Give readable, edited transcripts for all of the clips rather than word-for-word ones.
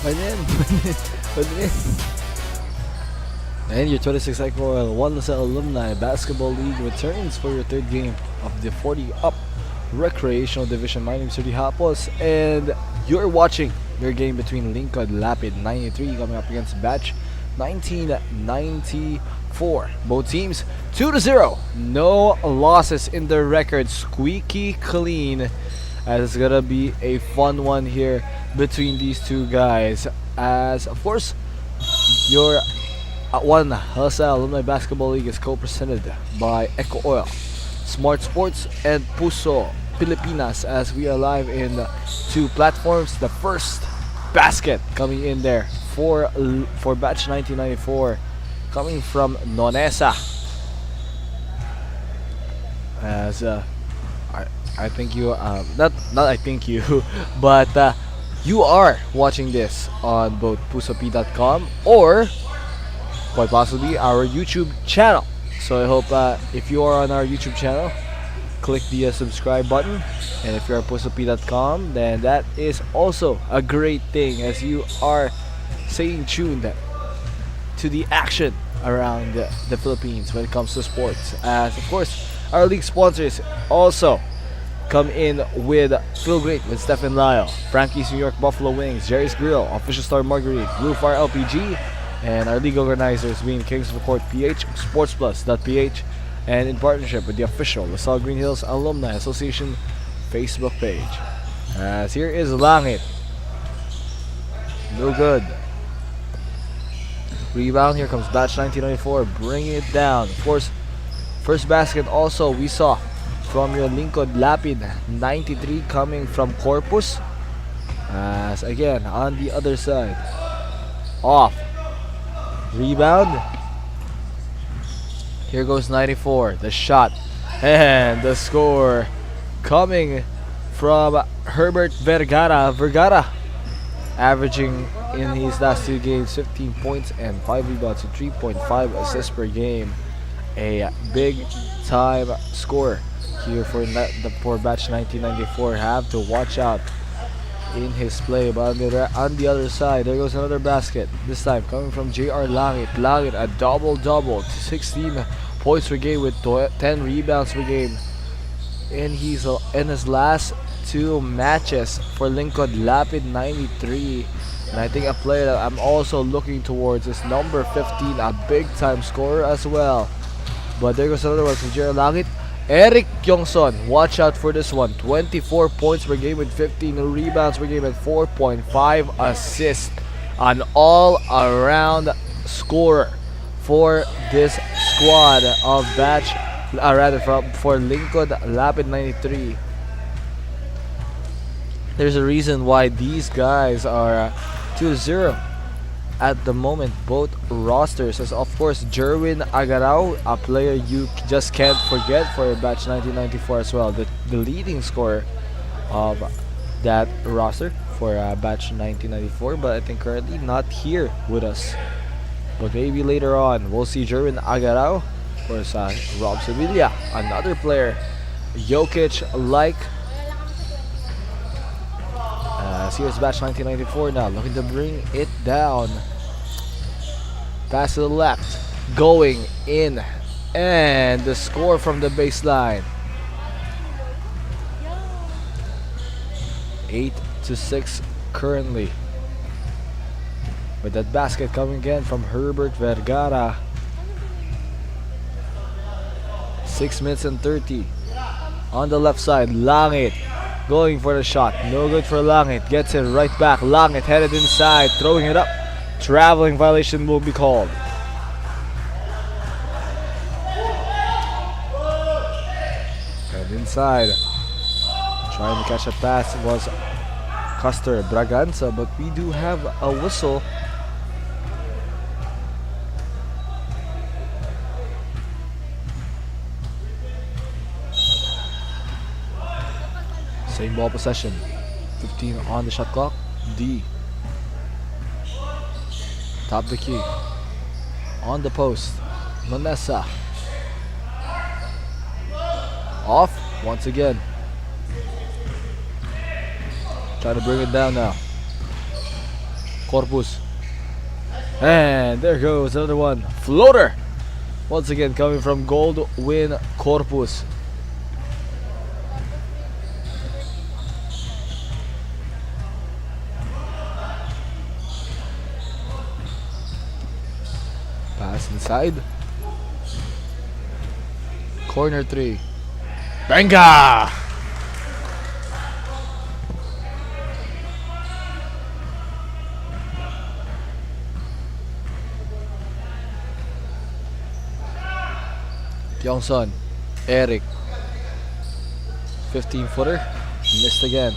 Pwede yan. Pwede yan. And your 26 EcoOil Salle Alumni Basketball League returns for your third game of the 40-up Recreational Division. My name is Rudy Hapos, and you're watching your game between Lingkod Lapid 93 coming up against Batch 1994. Both teams 2-0. No losses in the record. Squeaky clean. As it's gonna be a fun one here between these two guys. As of course, your Salle Alumni Basketball League is co-presented by EcoOil, Smart Sports, and Puso Pilipinas. As we are live in two platforms. The first basket coming in there for Batch 1994, coming from Nonesa. As I think you not I think you but you are watching this on both pusop.com or quite possibly our YouTube channel. So I hope if you are on our YouTube channel, click the subscribe button, and if you're on pusop.com, then that is also a great thing, as you are staying tuned to the action around the Philippines when it comes to sports. As of course, our league sponsors also come in with Feel Great with Stephen Lyle, Frankie's New York Buffalo Wings, Jerry's Grill, Official Star Marguerite, Blue Fire LPG, and our league organizers being Kings of the Court PH, SportsPlus.ph, and in partnership with the official LaSalle Green Hills Alumni Association Facebook page. As here is Langit. No good. Rebound, here comes Batch 1994, bringing it down. Of course, first basket also we saw from your Lingkod Lapid 93 coming from Corpus. As again on the other side, off. Rebound. Here goes 94. The shot and the score coming from Herbert Vergara. Vergara averaging in his last two games 15 points and 5 rebounds and 3.5 assists per game. A big time score here for Batch 1994. Have to watch out in his play. But on the other side, there goes another basket. This time coming from JR Langit. Langit a double-double, 16 points per game with 10 rebounds per game in his last two matches for Lingkod Lapid 93. And I think a player that I'm also looking towards is number 15, a big-time scorer as well. But there goes another one from JR Langit. Eric Yongson, watch out for this one. 24 points per game with 15 rebounds per game and 4.5 assists. An all-around scorer for this squad of Batch, for Lingkod Lapid 93. There's a reason why these guys are 2-0 at the moment, both rosters. As of course, Jerwin Agarao, a player you just can't forget for Batch 1994 as well, the leading scorer of that roster for Batch 1994, but I think currently not here with us. But maybe later on we'll see Jerwin Agarao. Of course, Rob Sevilla, another player Jokic like. Here's Batch 1994 now, looking to bring it down. Pass to the left, going in, and the score from the baseline. 8-6 currently. With that basket coming again from Herbert Vergara. 6 minutes and 30. On the left side, Langit going for the shot. No good for Langit. Gets it right back. Langit headed inside, throwing it up. Traveling violation will be called. And inside, trying to catch a pass was Custer Braganza, but we do have a whistle. Same ball possession. 15 on the shot clock. D. Top the key. On the post. Manessa. Off once again. Trying to bring it down now. Corpus. And there goes another one. Floater! Once again coming from Goldwyn Corpus. Pass inside. Corner 3. Benga! Youngson, Eric, 15-footer, missed again.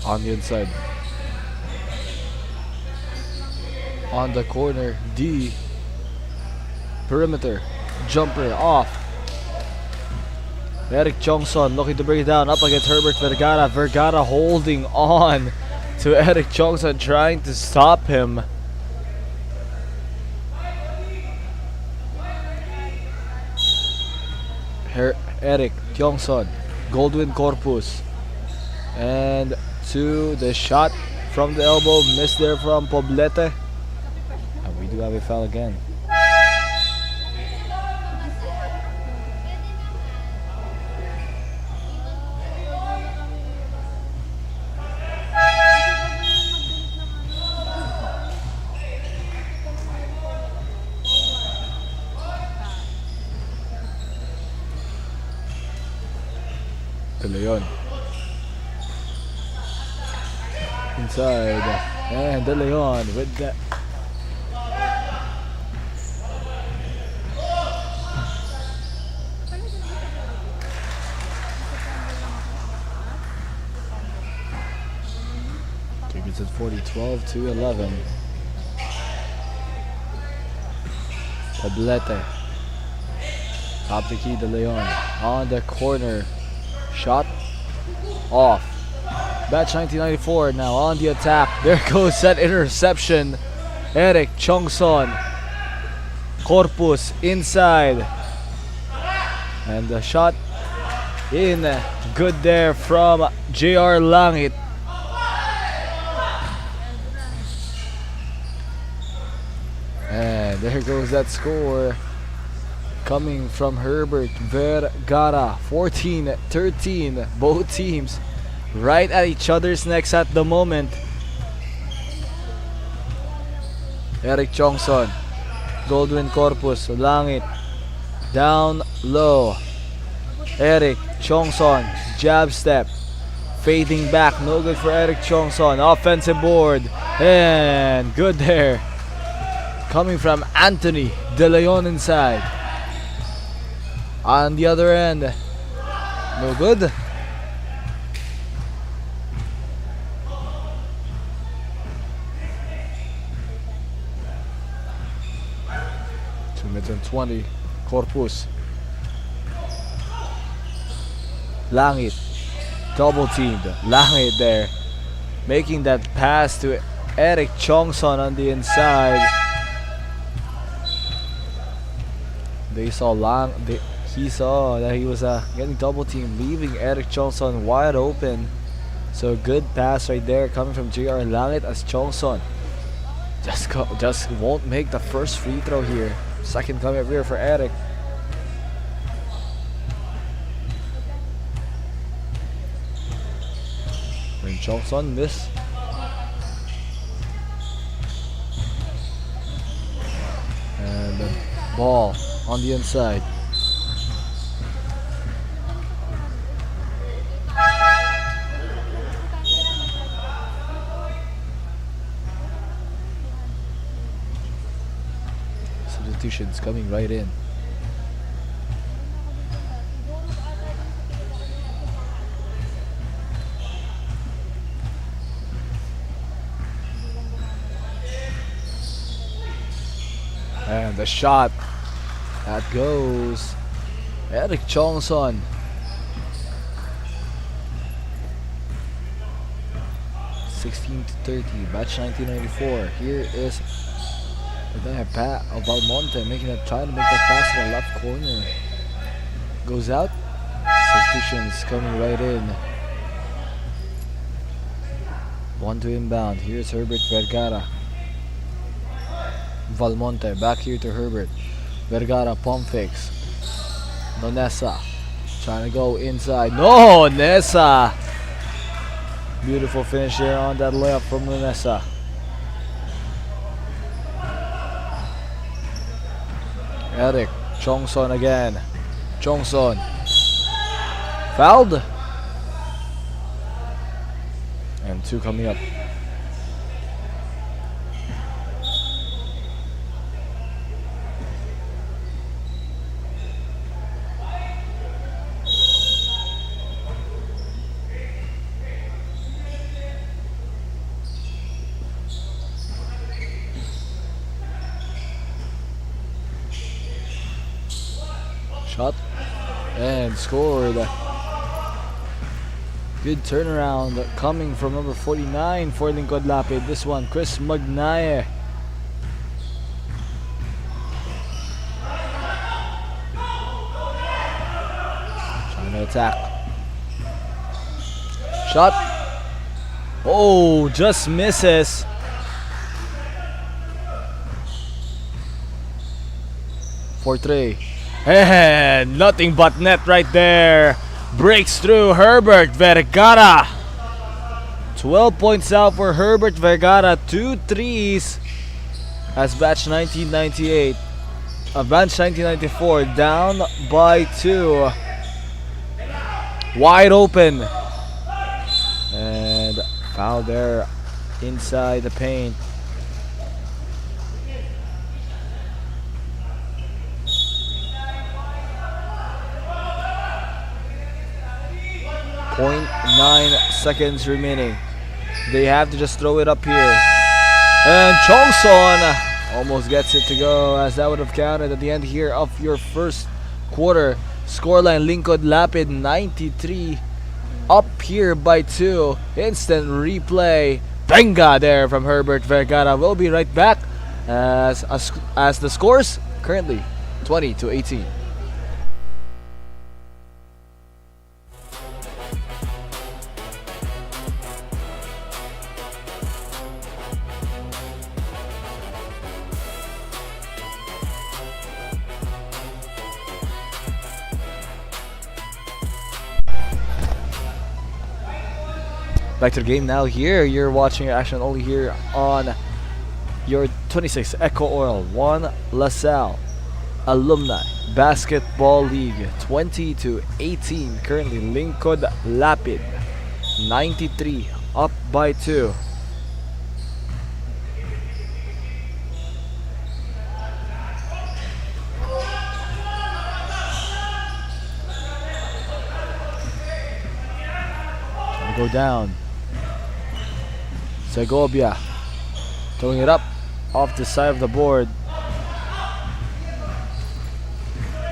On the inside. On the corner, D. Perimeter, jumper off. Eric Johnson looking to bring it down up against Herbert Vergara. Vergara holding on to Eric Johnson, trying to stop him. Eric Johnson, Goldwyn Corpus. And to the shot from the elbow, missed there from Poblete. And we do have a foul again. De Leon inside, and De Leon with that. It's at 40, 12 to 11. Poblete. Top the key, De Leon on the corner. Shot off. Batch 1994 now on the attack. There goes that interception. Eric Chongson. Corpus inside. And the shot in. Good there from JR Langit. And there goes that score. Coming from Herbert Vergara, 14-13. Both teams right at each other's necks at the moment. Eric Chongson, Goldwyn Corpus, Langit, down low. Eric Chongson, jab step, fading back, no good for Eric Chongson. Offensive board, and good there. Coming from Anthony De Leon inside. On the other end, no good. Two minutes and 20. Corpus. Langit. Double teamed. Langit there. Making that pass to Eric Chongson on the inside. He saw that he was getting double teamed, leaving Eric Chongson wide open. So good pass right there coming from JR Langit as Chongson just won't make the first free throw here. Second coming up here for Eric. When Chongson miss. And the ball on the inside. Substitutions coming right in. And the shot that goes. Eric 16-30. Batch 1994. Here is Valmonte trying to make that pass to the left corner. Goes out. Substitutions coming right in. One to inbound. Here's Herbert Vergara. Valmonte back here to Herbert. Vergara pump fakes. Nonesa trying to go inside. No, Nessa. Beautiful finish there on that layup from Nonesa. Eric Chongson again. Chongson fouled. And 2 coming up. Shot and scored. Good turnaround coming from number 49 for Lingkod Lapid. This one, Chris Magnaye. Trying to attack. Shot. Oh, just misses. For 3. And nothing but net right there. Breaks through Herbert Vergara. 12 points out for Herbert Vergara. 2 threes as batch 1998. Batch 1994 down by 2. Wide open. And foul there inside the paint. .9 seconds remaining. They have to just throw it up here. And Chongson almost gets it to go, as that would have counted at the end here of your first quarter. Scoreline Lingkod Lapid 93. Up here by 2. Instant replay. Benga there from Herbert Vergara. We'll be right back as the scores currently 20-18. Back to the game now here. You're watching action only here on your 26 EcoOil 1 LaSalle Alumni Basketball League 20-18. Currently Lingkod Lapid 93 up by 2. Go down. Segovia throwing it up off the side of the board.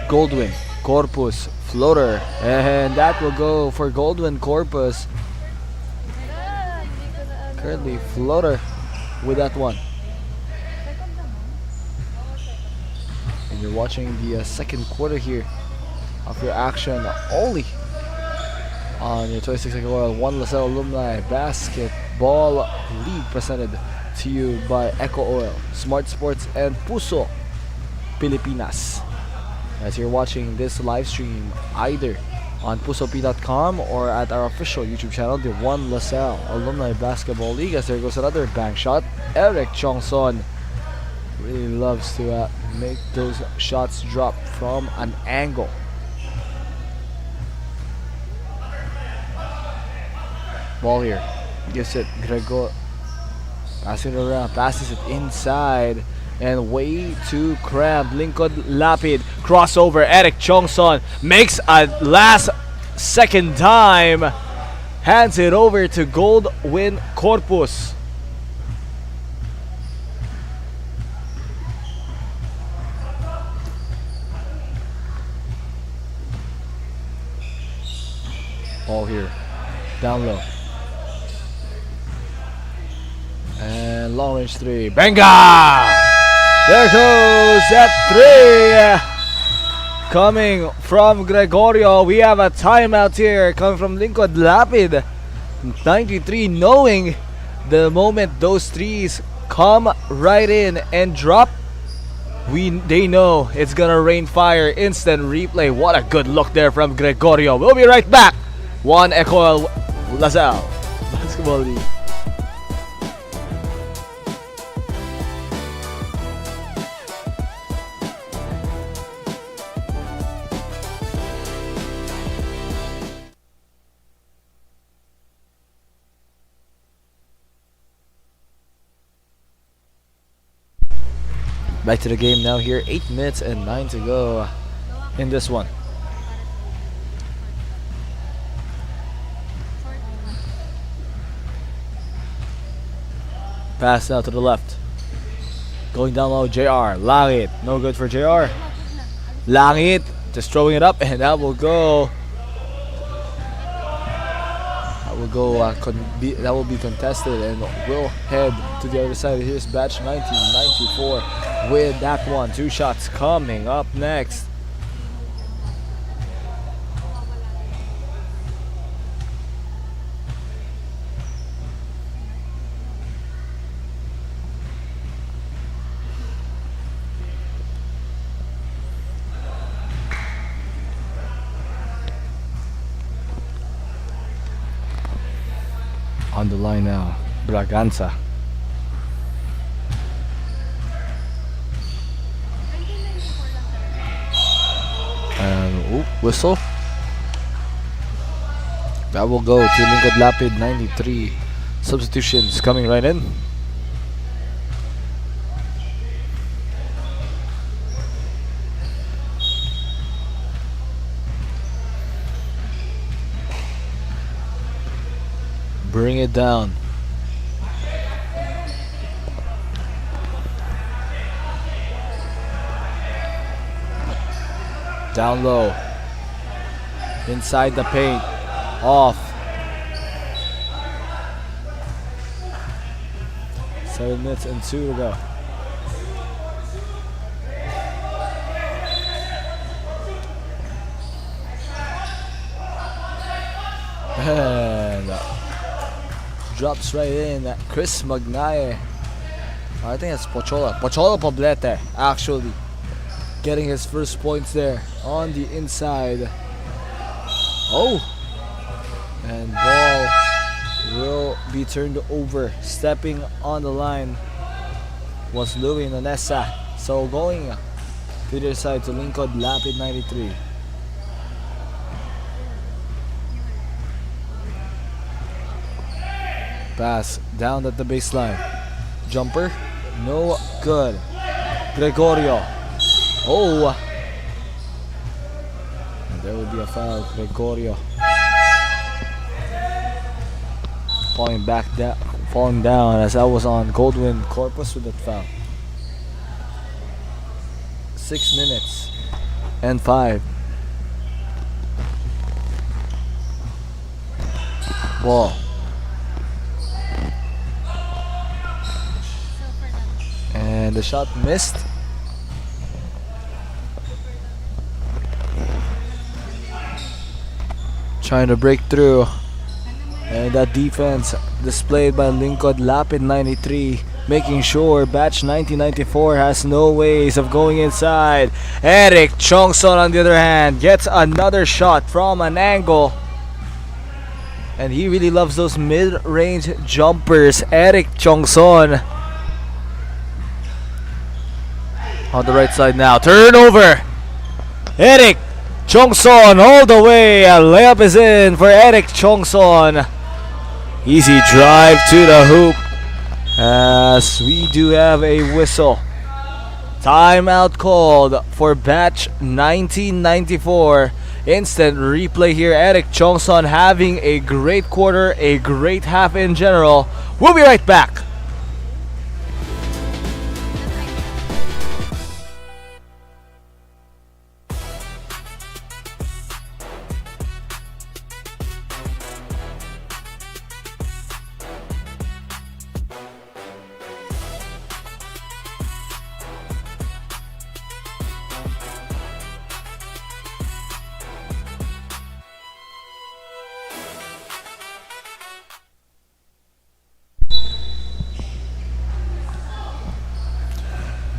Goldwyn Corpus floater, and that will go for Goldwyn Corpus. Currently floater with that one. And you're watching the second quarter here of your action only on your 26 EcoOil 1 LaSalle Alumni Basketball League, presented to you by EcoOil, Smart Sports, and Puso Pilipinas. As you're watching this live stream either on pusop.com or at our official YouTube channel, the 1 LaSalle Alumni Basketball League. As there goes another bank shot. Eric Chongson really loves to make those shots drop from an angle. Ball here, gives it Gregor, passing it around, passes it inside, and way too cramped. Lingkod Lapid crossover. Eric Chongson makes a last second time, hands it over to Goldwyn Corpus. Ball here, down low. And long range 3. Benga! There goes that 3. Coming from Gregorio. We have a timeout here coming from Lingkod Lapid. 93, knowing the moment those threes come right in and drop, they know it's gonna rain fire. Instant replay. What a good look there from Gregorio. We'll be right back. One EcoOil Salle Basketball League. Back to the game now here. 8 minutes and 9 to go in this one. Pass now to the left. Going down low, JR. Langit. No good for JR. Langit just throwing it up, and that will go. That will be contested, and we'll head to the other side. Here's batch 1994 with that one. 2 shots coming up next. On the line now, Braganza. And whistle. That will go to Lingkod Lapid. 93 substitutions coming right in. Bring it down. Down low. Inside the paint. Off. 7 minutes and 2 to go. And drops right in. Chris Magnaye. I think it's Pochola Poblete actually getting his first points there on the inside. Oh, and ball will be turned over. Stepping on the line was Louis Nanessa. So going to the side to Lingkod Lapid. 93. Pass down at the baseline. Jumper, no good. Gregorio. Oh, and there will be a foul. Gregorio falling down as I was on Goldwyn Corpus with that foul. 6 minutes and 5. Ball. And the shot missed. Trying to break through. And that defense displayed by Lingkod Lapid. 93, making sure batch 1994 has no ways of going inside. Eric Chongson on the other hand gets another shot from an angle. And he really loves those mid-range jumpers. Eric Chongson. On the right side now. Turnover. Eric Chongson all the way. A layup is in for Eric Chongson. Easy drive to the hoop. As we do have a whistle. Timeout called for batch 1994. Instant replay here. Eric Chongson having a great quarter, a great half in general. We'll be right back.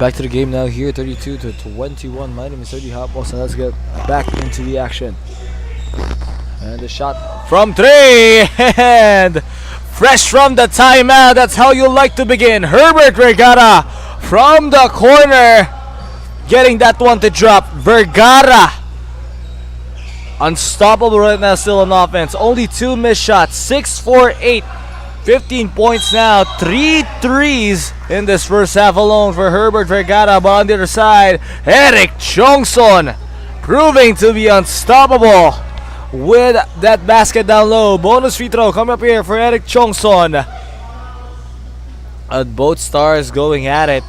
Back to the game now here, 32-21. My name is 30 Hotballs, and let's get back into the action. And the shot from 3, and fresh from the timeout. That's how you like to begin. Herbert Vergara from the corner, getting that one to drop. Vergara, unstoppable right now, still on offense. Only 2 missed shots. 6 for 8. 15 points now, 3 threes in this first half alone for Herbert Vergara. But on the other side, Eric Chongson proving to be unstoppable with that basket down low. Bonus free throw coming up here for Eric Chongson. Both stars going at it.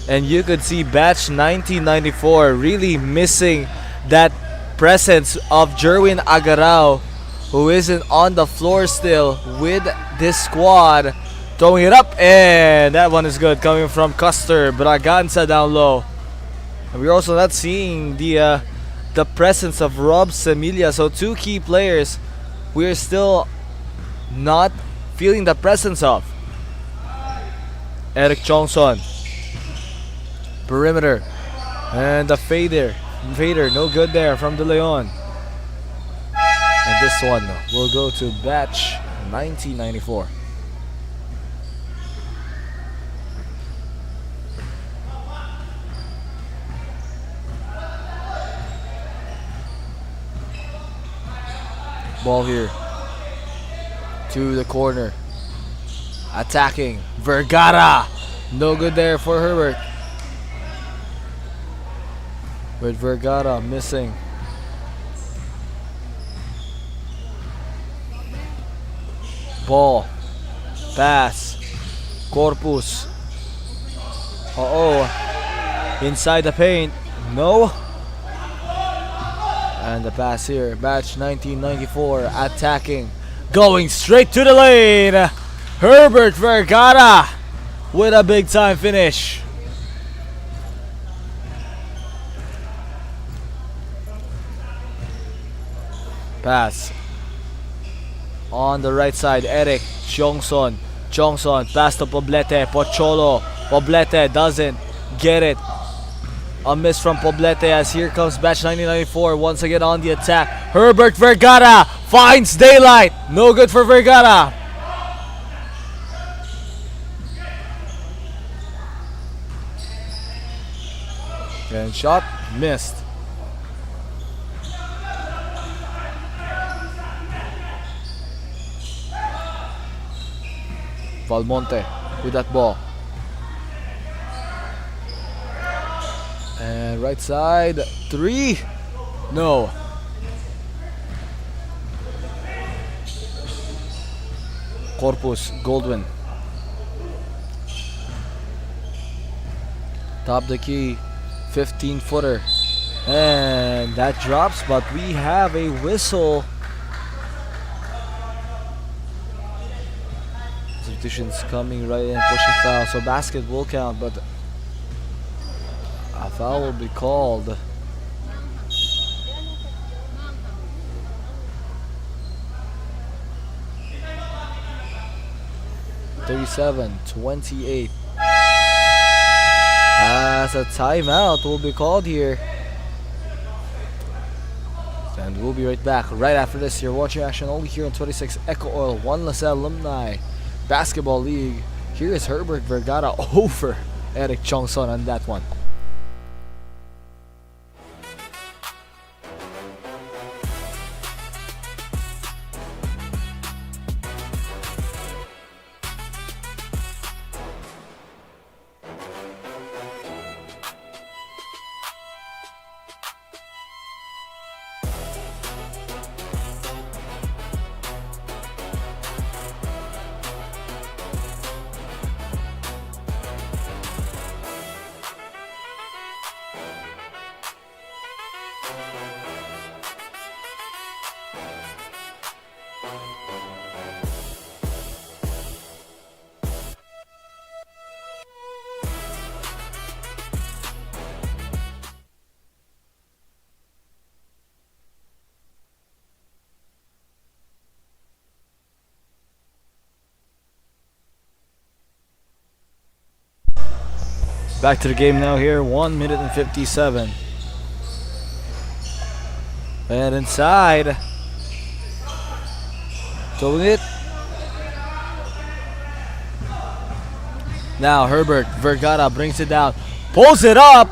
And you could see batch 1994 really missing that presence of Jerwin Agarao, who isn't on the floor still with this squad. Throwing it up, and that one is good, coming from Custer Braganza down low. And we're also not seeing the presence of Rob Semilia, so 2 key players we're still not feeling the presence of. Eric Chongson, perimeter, and the fader, no good there from De Leon. And this one will go to batch 1994. Ball here to the corner, attacking Vergara. No good there for Herbert, with Vergara missing. Ball, pass, Corpus. Inside the paint, no. And the pass here, batch 1994 attacking, going straight to the lane. Herbert Vergara with a big time finish. Pass on the right side, Eric Chongson. Pass to Poblete. Poblete doesn't get it. A miss from Poblete as here comes batch 1994 once again on the attack. Herbert Vergara finds daylight. No good for Vergara. And shot missed. Valmonte with that ball. And right side, 3. No. Corpus, Goldwyn. Top the key, 15-footer. And that drops, but we have a whistle. Substitutions coming right in, pushing foul. So basket will count, but a foul will be called. (37-28). As a timeout will be called here. And we'll be right back right after this. You're watching action only here on 26 EcoOil, 1 LaSalle Alumni Basketball League. Here is Herbert Vergara over Eric Chongson on that one. Back to the game now here. 1 minute and 57. And inside. Throwing it. Now Herbert Vergara brings it down. Pulls it up.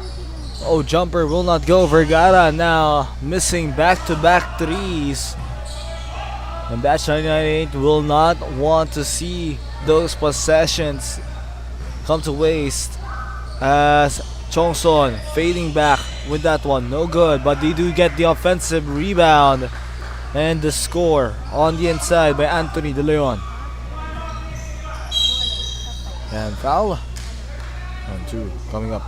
Oh, jumper will not go. Vergara now missing back-to-back threes. And Batch 998 will not want to see those possessions come to waste. As Chongson fading back with that one. No good, but they do get the offensive rebound. And the score on the inside by Anthony De Leon. And foul. 1-2 coming up.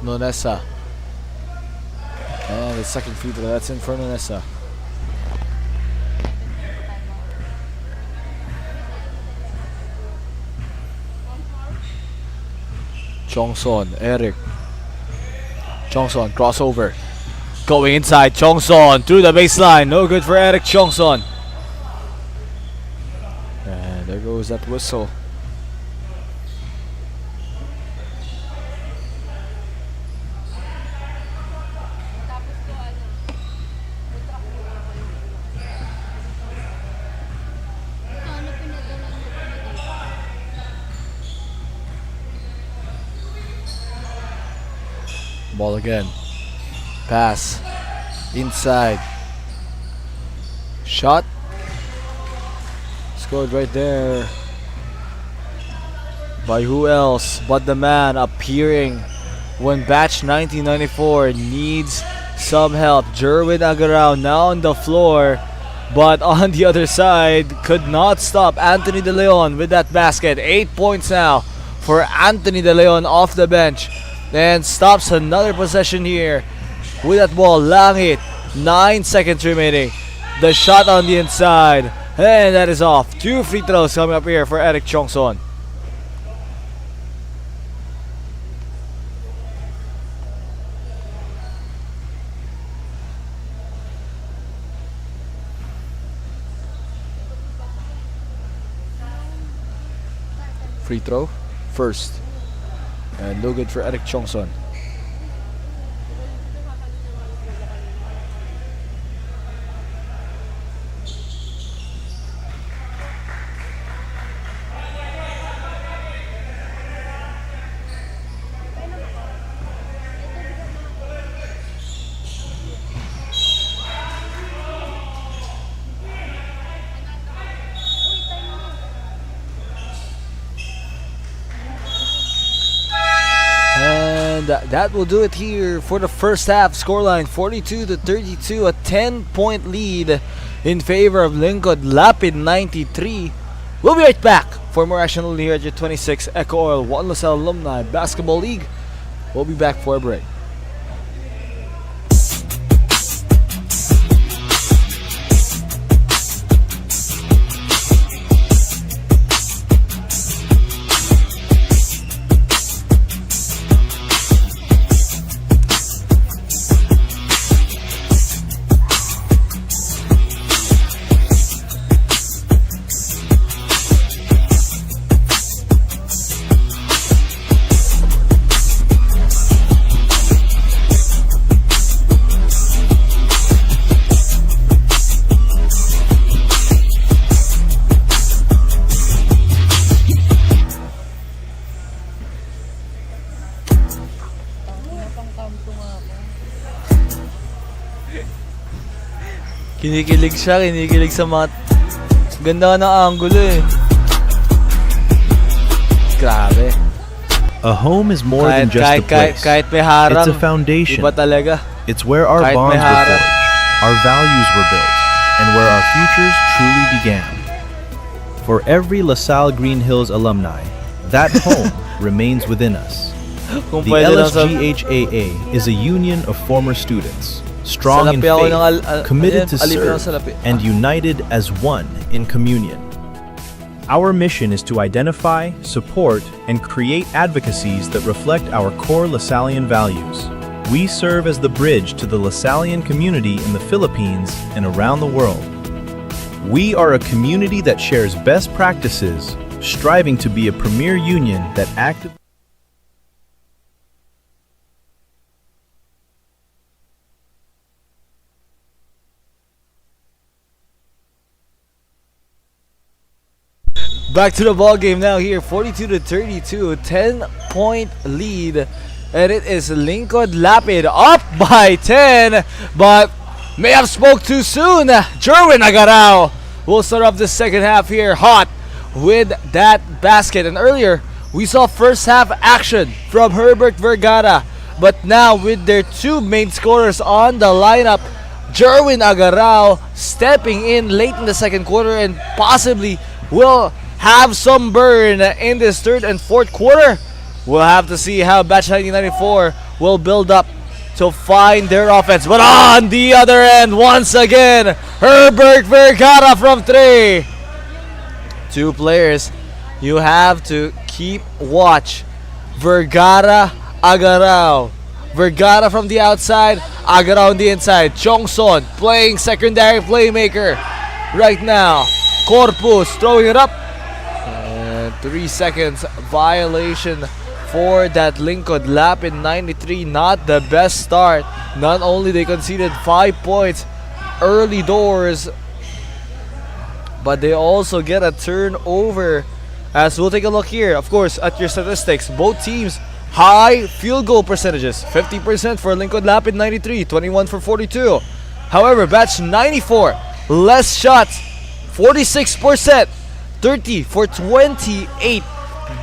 Nonessa. And the second free throw, that's in for Nonessa. Chongson, Eric. Chongson, crossover. Going inside, Chongson through the baseline. No good for Eric Chongson. And there goes that whistle. Ball again. Pass. Inside. Shot. Scored right there. By who else but the man appearing when Batch 1994 needs some help. Jerwin Agarao now on the floor. But on the other side, could not stop Anthony De Leon with that basket. 8 points now for Anthony De Leon off the bench. And stops another possession here with that ball. Langit, 9 seconds remaining. The shot on the inside, and that is off. 2 free throws coming up here for Eric Chongson. Free throw, first. And no good for Eric Chongson. That will do it here for the first half. Scoreline 42-32, a 10-point lead in favor of Lingkod. Lapid 93. We'll be right back for more action only here at your 26 EcoOil 1 LaSalle Alumni Basketball League. We'll be back for a break. Kinikilig siya, kinikilig sa mga ganda ng angulo eh. Grabe. A home is more than just a place. Kahit may harang, it's a foundation. Iba talaga. It's where our bonds were forged, our values were built, and where our futures truly began. For every LaSalle Green Hills alumni, that home remains within us. The LSGHAA is a union of former students, strong in Salapi ako faith, ng committed to alipin ako serve, salapi. and united as one in communion. Our mission is to identify, support, and create advocacies that reflect our core Lasallian values. We serve as the bridge to the Lasallian community in the Philippines and around the world. We are a community that shares best practices, striving to be a premier union that actively Back to the ball game now here, 42-32, 10-point lead, and it is Lingkod Lapid up by 10, but may have spoke too soon. Jerwin Agarao will start off the second half here hot with that basket, and earlier we saw first half action from Herbert Vergara, but now with their two main scorers on the lineup, Jerwin Agarao stepping in late in the second quarter and possibly will have some burn in this third and fourth quarter. We'll have to see how Batch 1994 will build up to find their offense. But on the other end, once again, Herbert Vergara from three. Two players you have to keep watch. Vergara, Agarao. Vergara from the outside, Agarao on the inside. Chongson playing secondary playmaker right now. Corpus throwing it up. 3 seconds violation for that Lingkod Lapid 93. Not the best start. Not only they conceded 5 points early doors, but they also get a turnover. As we'll take a look here, of course, at your statistics, both teams high field goal percentages. 50% for Lingkod Lapid 93, 21 for 42. However, Batch 94, less shots, 46%. 30 for 28.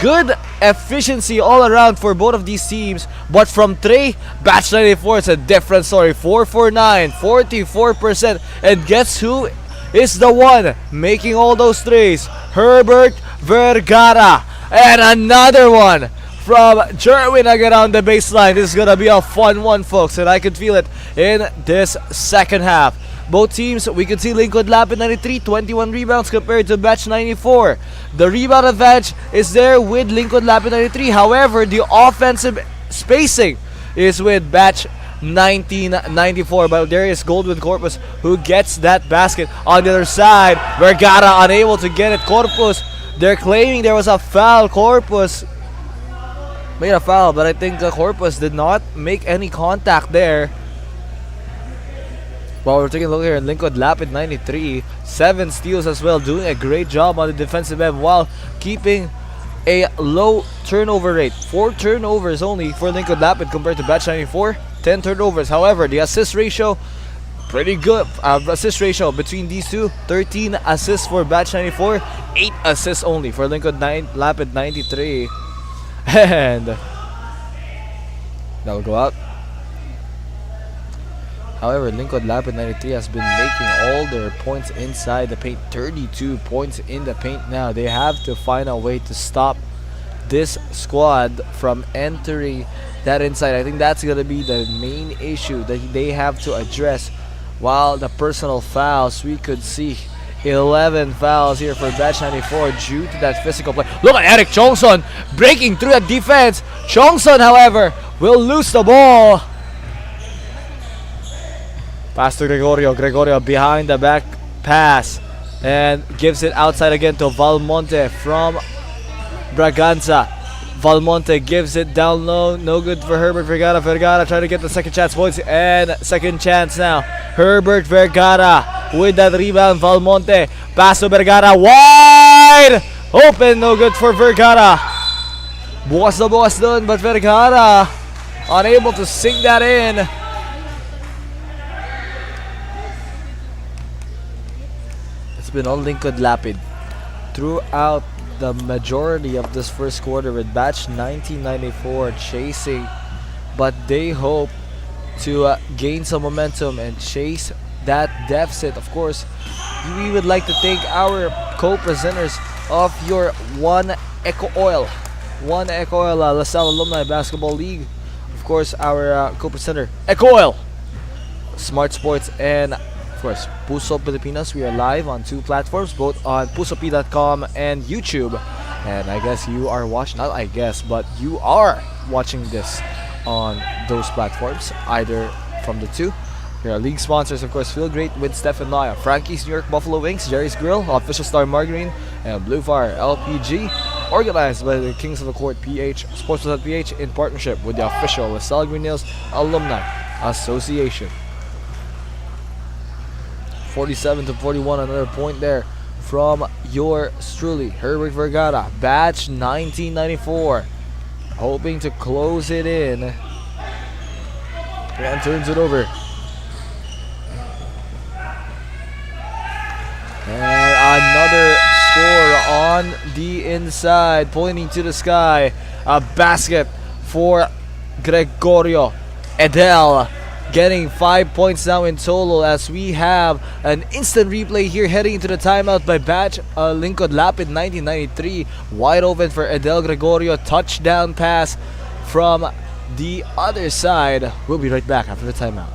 Good efficiency all around for both of these teams. But from 3, Batch 94 is a different story. 4 for 9, 44%. And guess who is the one making all those threes? Herbert Vergara. And another one from Jerwin Agarao on the baseline. This is going to be a fun one, folks. And I can feel it in this second half. Both teams, we can see Lingkod Lapid 93, 21 rebounds compared to Batch 94. The rebound advantage is there with Lingkod Lapid 93. However, the offensive spacing is with Batch 1994. But there is Goldwyn Corpus who gets that basket on the other side. Vergara unable to get it. Corpus, they're claiming there was a foul. Corpus made a foul, but I think Corpus did not make any contact there. Well, we're taking a look here at Lingkod Lapid 93. 7 steals as well, doing a great job on the defensive end while keeping a low turnover rate. 4 turnovers only for Lingkod Lapid compared to Batch 94. 10 turnovers. However, the assist ratio, pretty good. Assist ratio between these two, 13 assists for Batch 94, 8 assists only for Lingkod Lapid 93. And that'll go out. However, Lingkod Lapid 93 has been making all their points inside the paint. 32 points in the paint now. They have to find a way to stop this squad from entering that inside. I think that's going to be the main issue that they have to address. While the personal fouls, we could see 11 fouls here for Batch 94 due to that physical play. Look at Eric Chongson breaking through that defense. Chongson, however, will lose the ball. Pass to Gregorio. Gregorio behind the back pass and gives it outside again to Valmonte from Braganza. Valmonte gives it down low. No good for Herbert Vergara. Vergara trying to get the second chance points and second chance now. Herbert Vergara with that rebound. Valmonte. Pass to Vergara. Wide open. No good for Vergara. Bukas na bukas dun, but Vergara unable to sink that in. Been on Lingkod Lapid throughout the majority of this first quarter with Batch 1994 chasing, but they hope to gain some momentum and chase that deficit. Of course, we would like to thank our co-presenters of your One EcoOil LaSalle Alumni Basketball League. Of course, our co-presenter EcoOil Smart Sports, and of course Puso Pilipinas. We are live on 2 platforms, both on pusop.com and YouTube. And I guess you are watching, not I guess, but you are watching this on those platforms, either from the 2. Here are league sponsors, of course, Feel Great with Stephen Noya, Frankie's New York Buffalo Wings, Jerry's Grill, Official Star Margarine, and Blue Fire LPG, organized by the Kings of the Court PH, Sports.ph, in partnership with the official LaSalle Green Hills Alumni Association. 47-41, another point there from yours truly, Herbert Vergara, batch 1994, hoping to close it in, and turns it over. And another score on the inside, pointing to the sky. A basket for Gregorio Edel, getting 5 points now in total, as we have an instant replay here heading into the timeout by batch Lingkod Lapid 1993. Wide open for Edel Gregorio, touchdown pass from the other side. We'll be right back after the timeout.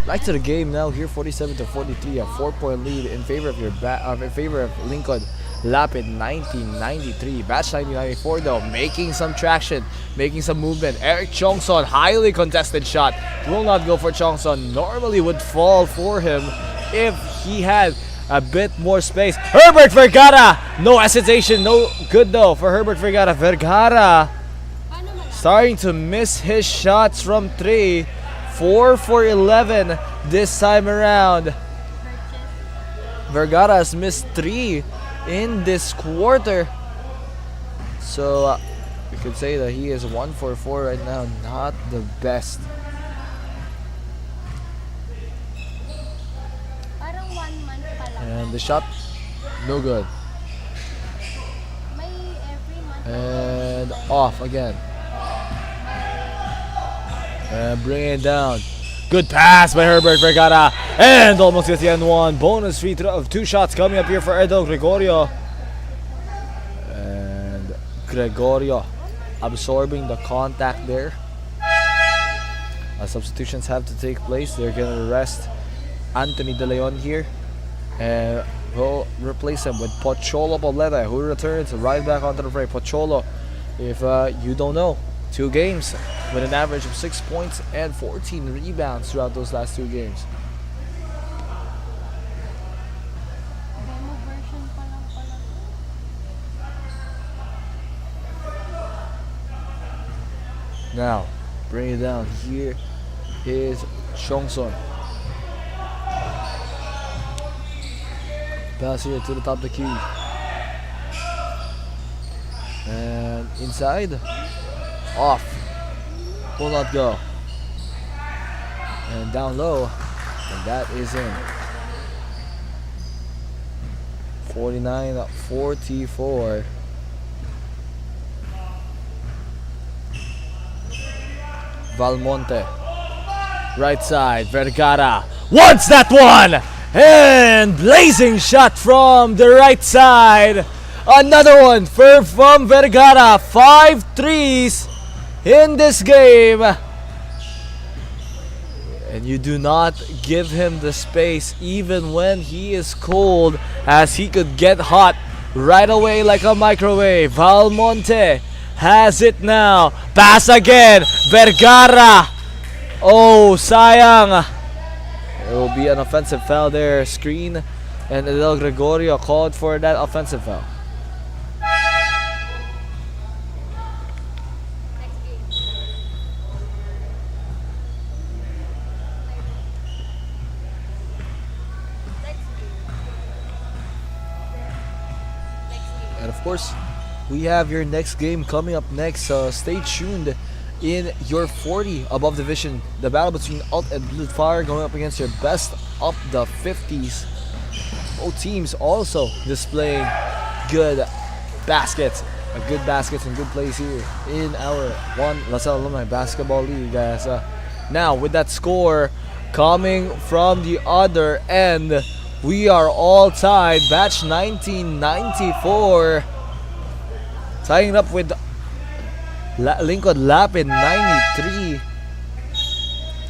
Back to the game now here, 47-43, a 4-point lead in favor of Lingkod Lapid 1993. Batch 1994 though, making some traction, making some movement. Eric Chongson, highly contested shot, will not go for Chongson. Normally would fall for him if he had a bit more space. Herbert Vergara, no hesitation, no good though for Herbert Vergara. Vergara starting to miss his shots from 3. 4 for 11 this time around. Vergara has missed 3 in this quarter. So we could say that he is 1 for 4 right now. Not the best. And the shot, no good. And off again. And bring it down. Good pass by Herbert Vergara. And almost gets the end one. Bonus free throw of 2 shots coming up here for Edel Gregorio. And Gregorio absorbing the contact there. Substitutions have to take place. They're going to rest Anthony De Leon here. And will replace him with Pocholo Poblete, who returns right back onto the fray. Pocholo, if you don't know, 2 games with an average of 6 points and 14 rebounds throughout those last 2 games. Now, bring it down. Here is Chongson. Pass here to the top of the key. And inside. Off. Will not go. And down low. And that is in. 49-44. Valmonte. Right side. Vergara wants that one! And blazing shot from the right side. Another one from Vergara. 5 threes in this game. And you do not give him the space even when he is cold, as he could get hot right away like a microwave. Valmonte has it now. Pass again. Vergara. Oh, sayang. It will be an offensive foul there. Screen. And Edel Gregorio called for that offensive foul. And of course, we have your next game coming up next. Stay tuned in your 40 above division. The battle between Alt and Blue Fire going up against your best up the 50s. Both teams also displaying good baskets. Good baskets and good plays here in our one LaSalle Alumni Basketball League, guys. Now, with that score coming from the other end, we are all tied. Batch 1994 tying it up with Lingkod Lapid 93.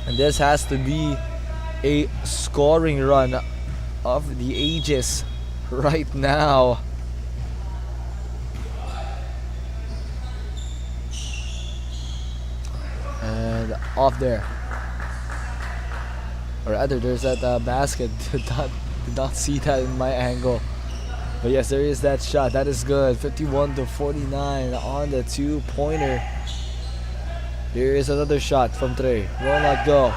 And this has to be a scoring run of the ages right now. And off there. Or rather, there's that basket. Did not see that in my angle. But yes, there is that shot. That is good. 51-49 on the two-pointer. Here is another shot from Trey. Will not go.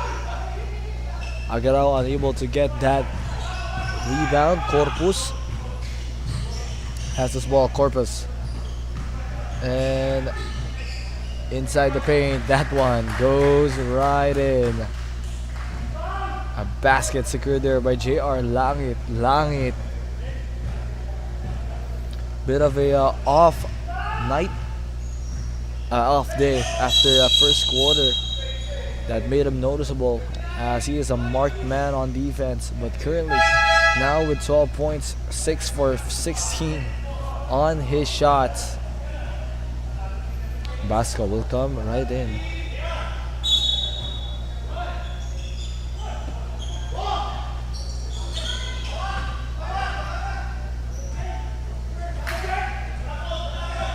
Agarao unable to get that rebound. Corpus has this ball. Corpus. And inside the paint. That one goes right in. A basket secured there by JR Langit. Langit. Bit of a off night. Off day after first quarter. That made him noticeable, as he is a marked man on defense. But currently, now with 12 points, 6 for 16 on his shots. Basco will come right in.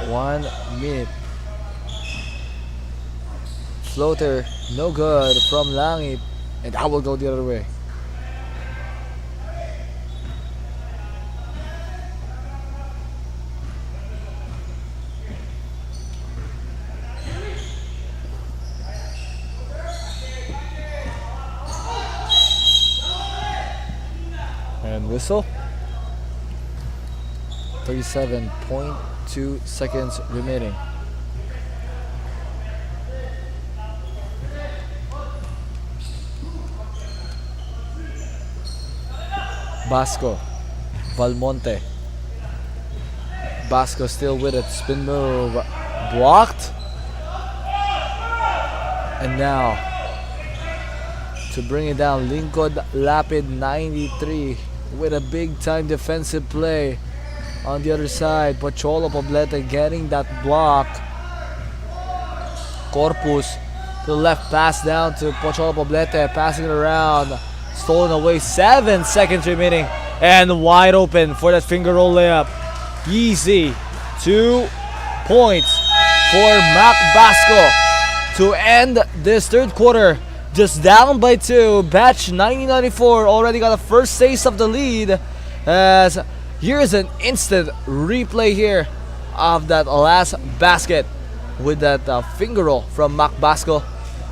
One minute. Floater, no good from Langit, and that will go the other way. And whistle. 37.2 seconds remaining. Basco, Valmonte. Basco still with it. Spin move. Blocked. And now, to bring it down, Lingkod Lapid 93 with a big time defensive play. On the other side, Pocholo Poblete getting that block. Corpus to the left, pass down to Pocholo Poblete, passing it around. Stolen away, 7 seconds remaining, and wide open for that finger roll layup. Easy. 2 points for Mac Basco to end this third quarter. Just down by 2. Batch 1994 already got a first taste of the lead, as here's an instant replay here of that last basket with that finger roll from Mac Basco.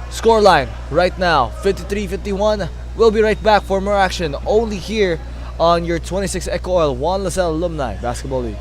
Scoreline right now, 53-51. We'll be right back for more action only here on your 26 EcoOil 1 LaSalle Alumni Basketball League.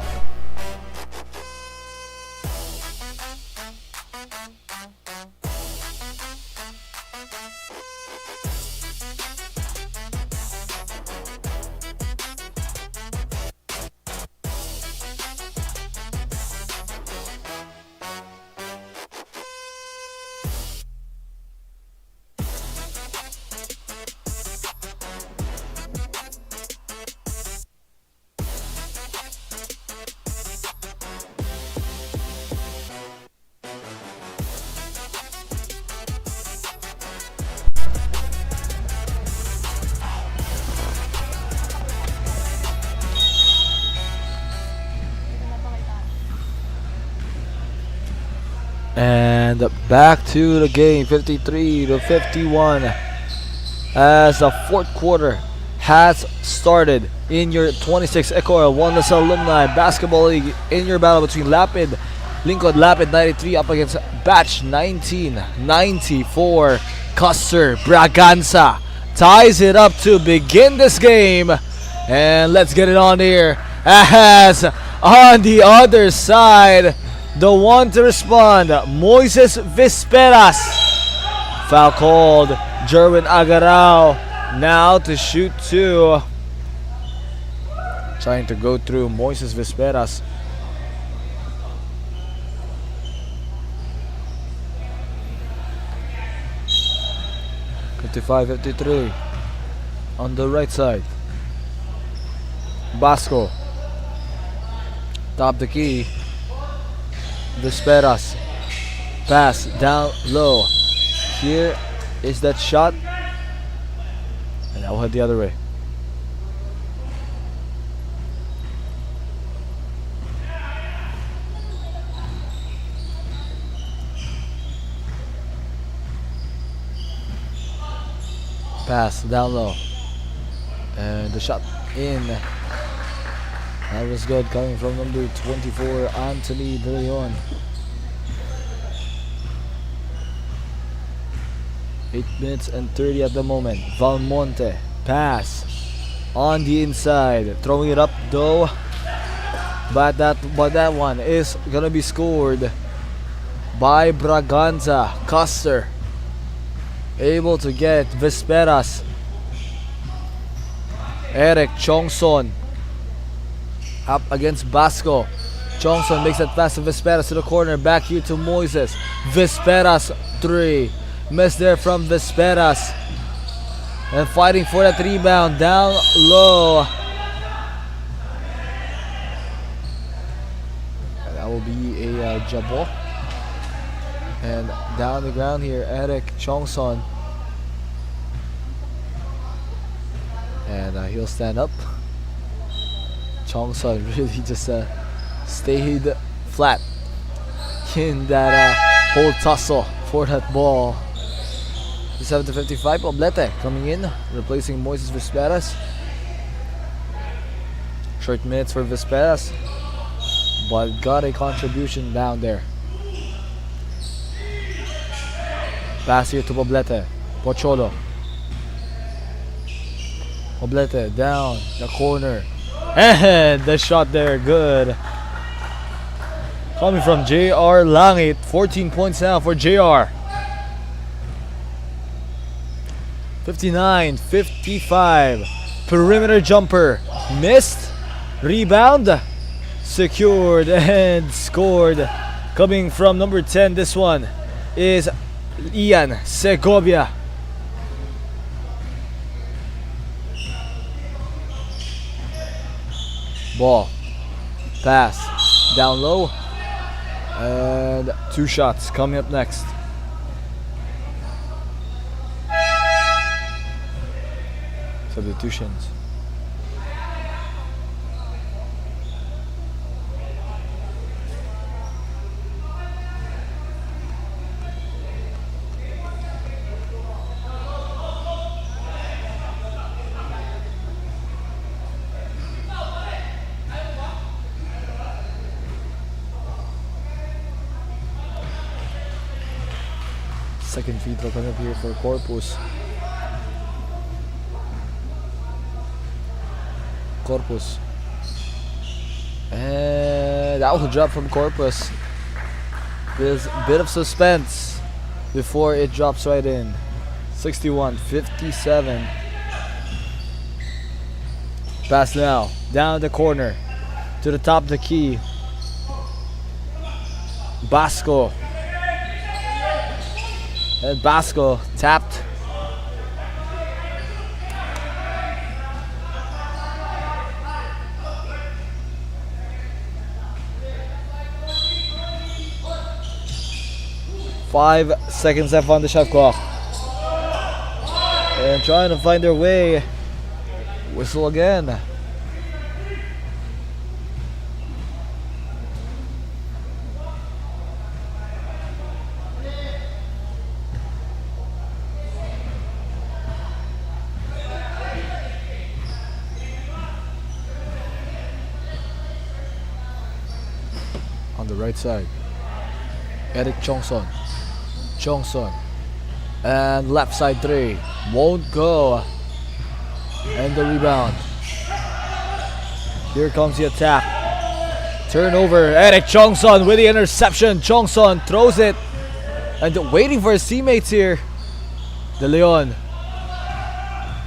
And back to the game, 53-51, as the fourth quarter has started in your 26 EcoOil 1 LaSalle Alumni Basketball League, in your battle between Lapid, Lingkod Lapid 93 up against Batch 1994. Custer Braganza ties it up to begin this game, and let's get it on here, as on the other side, the one to respond, Moises Visperas. Foul called. Jerwin Agarao now to shoot 2. trying to go through Moises Vesperas. $55-53 on the right side. Basco, top the key. Vesperas, pass down low. Here is that shot, and I will head the other way. Pass down low, and the shot in. That was good, coming from number 24, Anthony De Leon. 8 minutes and 30 at the moment. Valmonte, pass on the inside, throwing it up though, but that one is gonna be scored by Braganza. Custer able to get Vesperas. Eric Chongson up against Basco. Chongson makes that pass to Vesperas to the corner. Back here to Moises. Vesperas 3. Miss there from Vesperas. And fighting for that rebound down low. And that will be a jabo. And down the ground here, Eric Chongson. And he'll stand up. Chongson really just stayed flat in that whole tussle for that ball. 57-55, Poblete coming in, replacing Moises Vesperas. Short minutes for Vesperas, but got a contribution down there. Pass here to Poblete. Pocholo. Poblete down the corner. And the shot there, good. Coming from JR Langit. 14 points now for JR. 59-55. Perimeter jumper. Missed. Rebound. Secured and scored. Coming from number 10, this one is Ian Segovia. Ball, pass, down low, and 2 shots coming up next. Substitutions. Second free throw coming up here for Corpus. And that was a drop from Corpus. There's a bit of suspense before it drops right in. 61-57. Pass now, down the corner, to the top of the key. Basco. And Basco tapped. Five seconds left on the shot clock. And trying to find their way. Whistle again. On the right side, Eric Chongson. And left side 3 won't go. And the rebound. Here comes the attack. Turnover. Eric Chongson with the interception. Chongson throws it. And waiting for his teammates here. De Leon.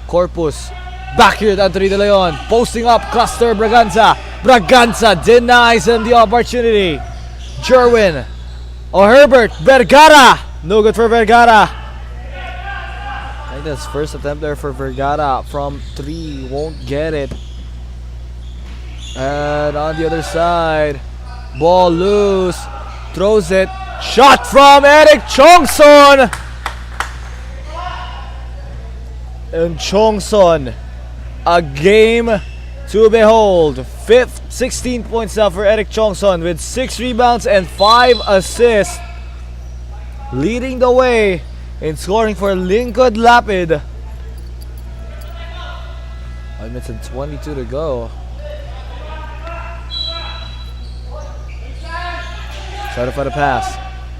Corpus Back here to Anthony De Leon. Posting up Cluster Braganza. Braganza denies him the opportunity. Jerwin. Herbert Vergara. No good for Vergara. I think that's first attempt there for Vergara from 3. Won't get it. And on the other side, ball loose. Throws it. Shot from Eric Chongson. And Chongson, a game to behold. 16 points now for Eric Chongson with 6 rebounds and 5 assists. Leading the way in scoring for Lingkod Lapid. 1 minute and 22 to go. Try to find a pass.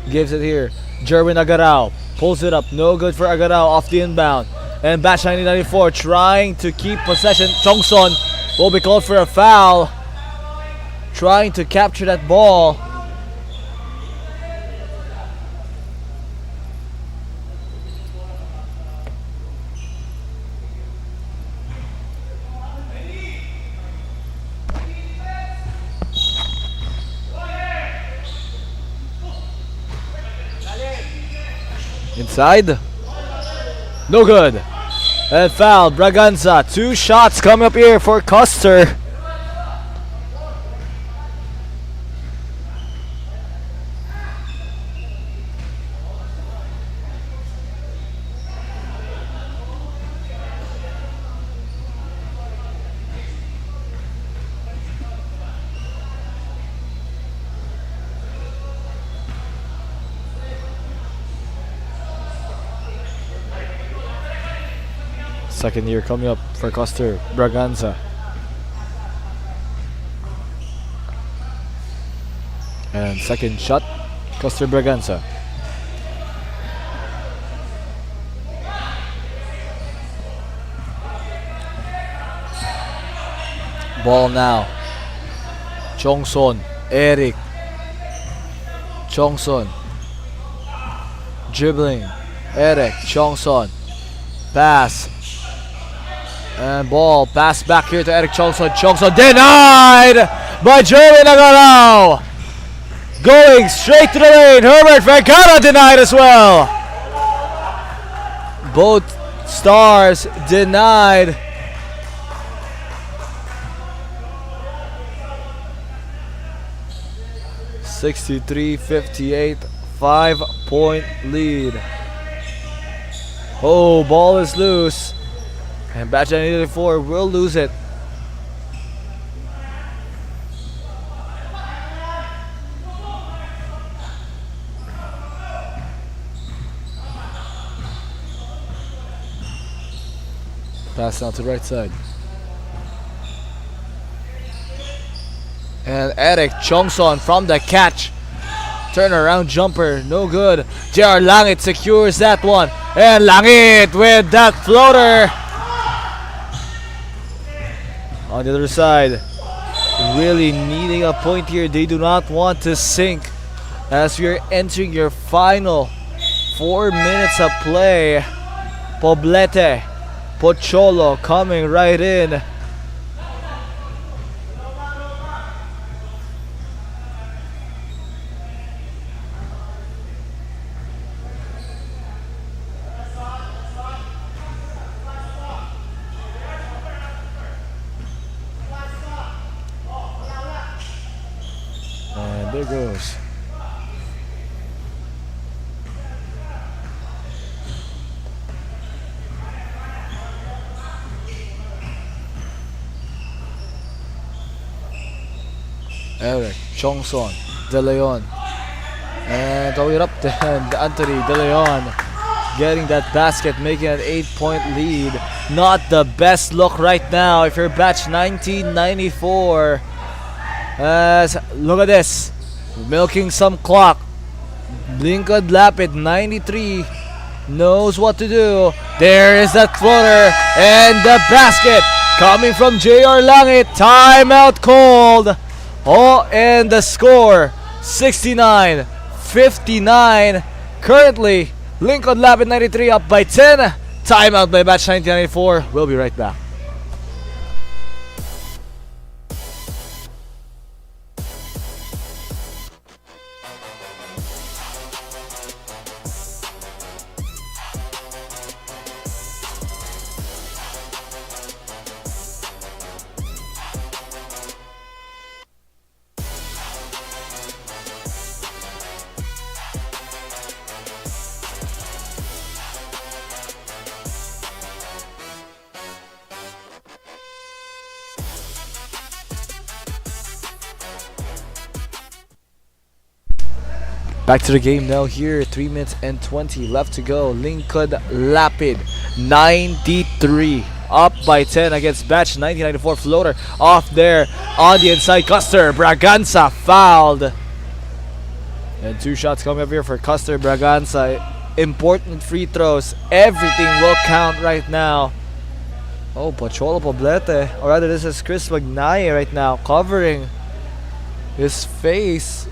Gives it here. Jerwin Agarao pulls it up. No good for Agarao off the inbound. And Batch 1994 trying to keep possession. Chongson will be called for a foul. Trying to capture that ball. Inside. No good. And foul. Braganza. 2 shots coming up here for Custer. Second year coming up for Custer Braganza. And second shot, Custer Braganza. Ball now. Chongson, Eric. Chongson. Dribbling. Eric, Chongson. Pass. And ball pass back here to Eric Chongson. Chongson denied by Jerwin Agarao. Going straight to the lane. Herbert Vergara denied as well. Both stars denied. (63-58), 5-point lead. Oh, ball is loose. And Batch 84 will lose it. Pass down to the right side. And Eric Chongson from the catch. Turnaround jumper, no good. JR Langit secures that one. And Langit with that floater. On the other side, really needing a point here. They do not want to sink as we are entering your final 4 minutes of play. Poblete, Pocholo coming right in. And there goes. Eric Chongson, De Leon, and throw it up to Anthony De Leon, getting that basket, making an 8-point lead. Not the best look right now if you're Batch 1994. Look at this, milking some clock. Lingkod Lapid 93 knows what to do. There is that floater and the basket coming from JR Langit. Timeout called. Oh, and the score 69-59. Currently, Lingkod Lapid 93 up by 10. Timeout by Batch 1994. We'll be right back. Back to the game now here. 3 minutes and 20 left to go. Lingkod Lapid 93. Up by 10 against Batch 1994. Floater off there on the inside. Custer Braganza fouled. And 2 shots coming up here for Custer Braganza. Important free throws. Everything will count right now. Oh, Pocholo Poblete. Or rather, this is Chris Magnaye right now covering his face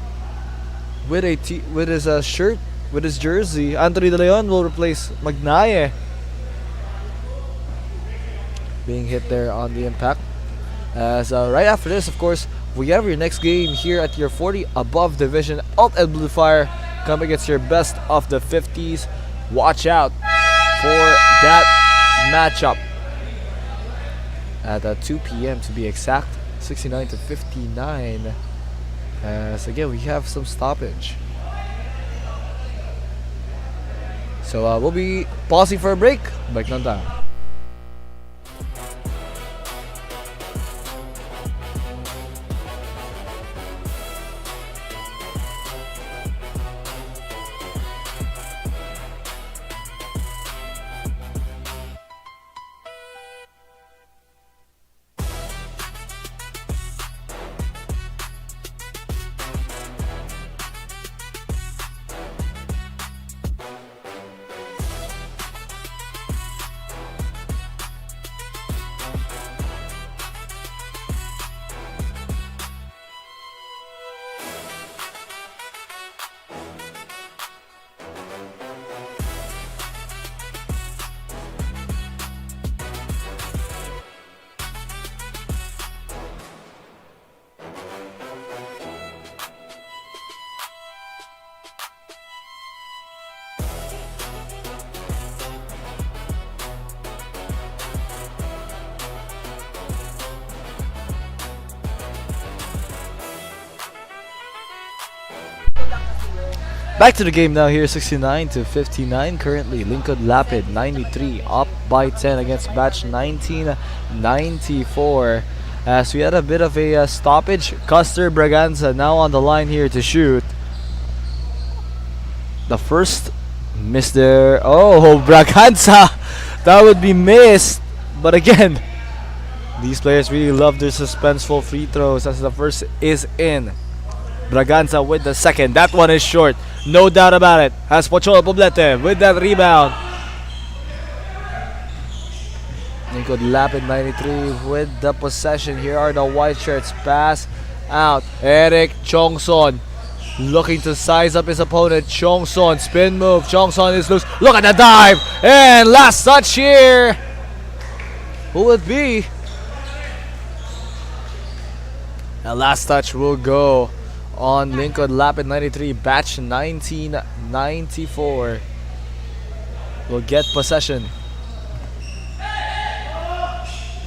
with his shirt, with his jersey. Anthony De Leon will replace Magnaye. Being hit there on the impact. As right after this, of course, we have your next game here at your 40 above division. Alt and Blue Fire come against your best of the 50s. Watch out for that matchup at 2 p.m. to be exact. 69 to 59. So again, we have some stoppage. So we'll be pausing for a break. Balik lang tayo. Back to the game now here, 69 to 59 currently. Lingkod Lapid 93 up by 10 against Batch 1994. As we had a bit of a stoppage. Custer Braganza now on the line here to shoot. The first miss there. Oh, Braganza! That would be missed. But again, these players really love their suspenseful free throws as the first is in. Braganza with the second. That one is short. No doubt about it. Has Pocholo Poblete with that rebound. Lingkod Lapid 93 with the possession. Here are the white shirts. Pass out. Eric Chongson looking to size up his opponent. Chongson, spin move. Chongson is loose. Look at the dive. And last touch here. Who will it be? And last touch will go on Lingkod Lapid 93, Batch 1994 will get possession.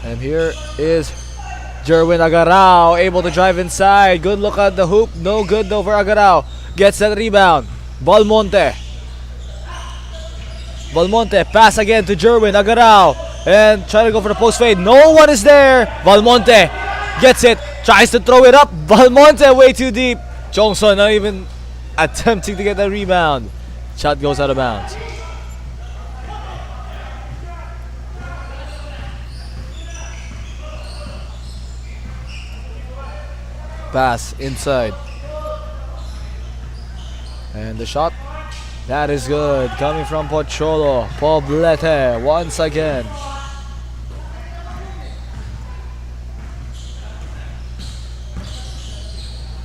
And here is Jerwin Agarao able to drive inside. Good look at the hoop. No good though for Agarao. Gets that rebound. Balmonte pass again to Jerwin Agarao and try to go for the post fade. No one is there. Balmonte gets it. Tries to throw it up. Balmonte way too deep. Chongson not even attempting to get the rebound. Shot goes out of bounds. Pass inside. And the shot. That is good. Coming from Pocholo Poblete once again.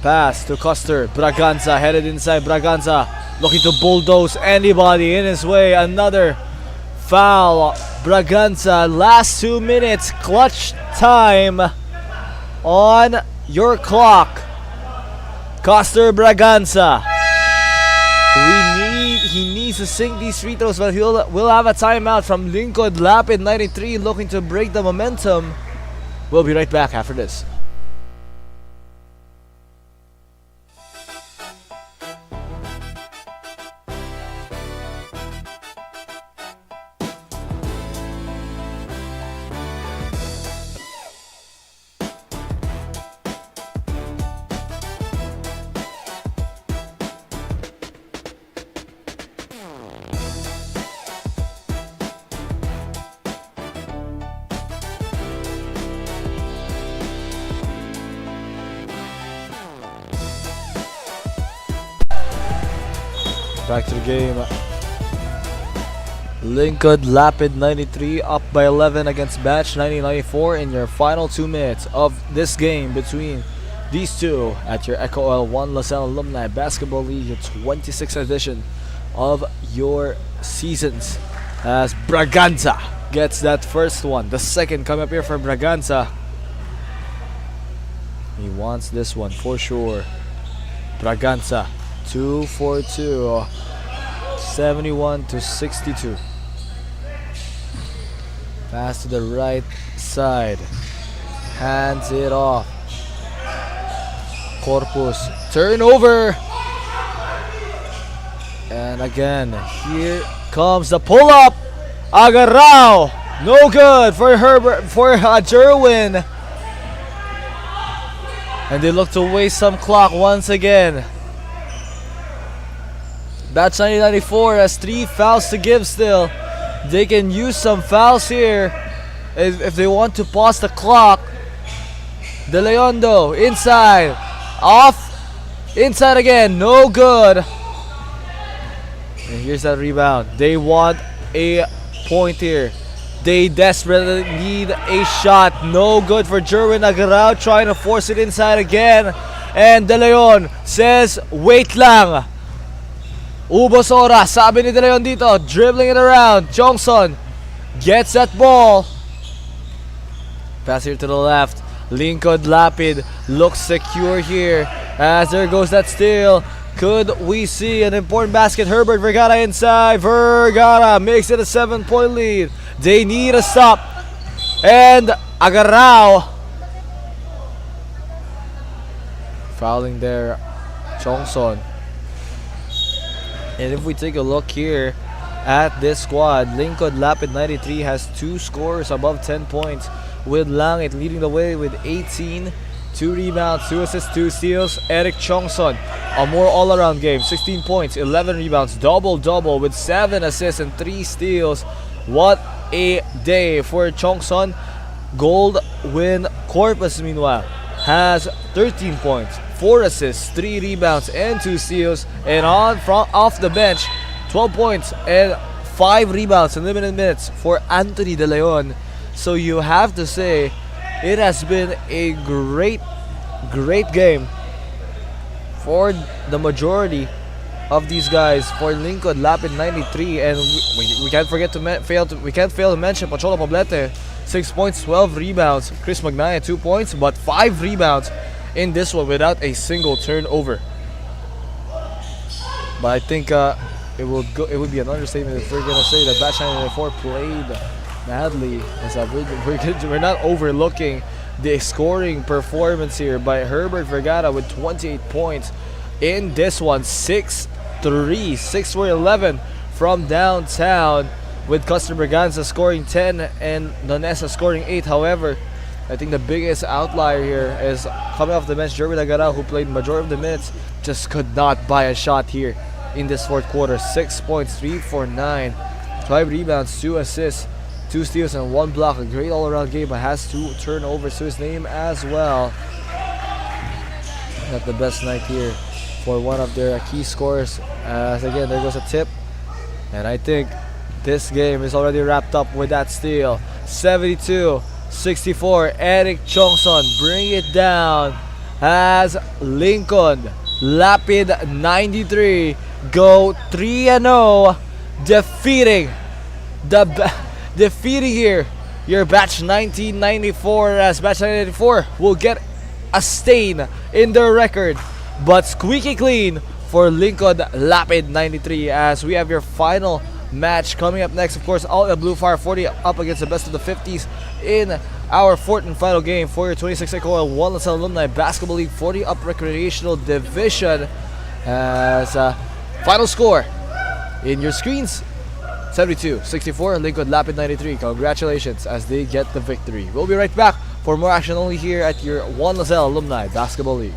Pass to Custer. Braganza headed inside. Braganza looking to bulldoze anybody in his way. Another foul. Braganza, last 2 minutes. Clutch time on your clock. Custer Braganza. He needs to sink these free throws, but we'll have a timeout from Lingkod Lapid 93 looking to break the momentum. We'll be right back after this. Back to the game. Lingkod Lapid 93 up by 11 against Batch 1994 in your final 2 minutes of this game between these two at your EcoOil 1 LaSalle Alumni Basketball League, your 26th edition of your seasons. As Braganza gets that first one. The second coming up here for Braganza. He wants this one for sure. Braganza 2 for 2. 71 to 62. Pass to the right side. Hands it off. Corpus. Turnover. And again, here comes the pull-up. Agarrao. No good for Jerwin. And they look to waste some clock once again. Batch 1994 has 3 fouls to give still. They can use some fouls here if they want to pause the clock. De Leon though, inside. Off. Inside again. No good. And here's that rebound. They want a point here. They desperately need a shot. No good for Jerwin Agarrao, trying to force it inside again. And De Leon says, wait lang. Ubos oras, sabi ni De Leon dito, dribbling it around. Johnson gets that ball. Pass here to the left. Lingkod Lapid looks secure here. As there goes that steal. Could we see an important basket? Herbert Vergara inside. Vergara makes it a 7-point lead. They need a stop. And Agarrao fouling there. Johnson. And if we take a look here at this squad, Lingkod Lapid 93 has 2 scorers above 10 points, with Langit leading the way with 18, 2 rebounds, 2 assists, 2 steals. Eric Chongson, a more all-around game, 16 points, 11 rebounds, double-double with 7 assists and 3 steals. What a day for Chongson. Gold win Corpus, meanwhile, has 13 points, 4 assists, 3 rebounds, and 2 steals. And off the bench, 12 points and 5 rebounds in limited minutes for Anthony De Leon. So you have to say, it has been a great game for the majority of these guys for Lingkod Lapid 93, and we can't fail to mention Pacholo Poblete, 6 points, 12 rebounds. Chris Magnaya 2 points, but 5 rebounds in this one without a single turnover. But I think it would be an understatement if we're gonna say that Batch 94 played badly. As we're not overlooking the scoring performance here by Herbert Vergara with 28 points in this one. 6-3, 6 for 11 from downtown, with Custer Braganza scoring 10 and Donesa scoring 8. However, I think the biggest outlier here is coming off the bench, Jerwin Agarrao, who played majority of the minutes, just could not buy a shot here in this fourth quarter. 6 points, 3 for 9, 5 rebounds, 2 assists, 2 steals, and 1 block. A great all-around game, but has 2 turnovers to his name as well. Not the best night here for one of their key scorers. As again, there goes a tip, and I think this game is already wrapped up with that steal. 72-64. Eric Chongson bring it down as Lingkod Lapid 93 go 3-0, defeating here your Batch 1994, as Batch 1994 will get a stain in their record, but squeaky clean for Lingkod Lapid 93, as we have your final match coming up next. Of course, all the Blue Fire 40 up against the best of the 50s in our fourth and final game for your 26 EcoOil 1 LaSalle Alumni Basketball League 40 up recreational division. As final score in your screens, 72-64, Lingkod Lapid 93. Congratulations as they get the victory. We'll be right back for more action only here at your 1 LaSalle Alumni Basketball League.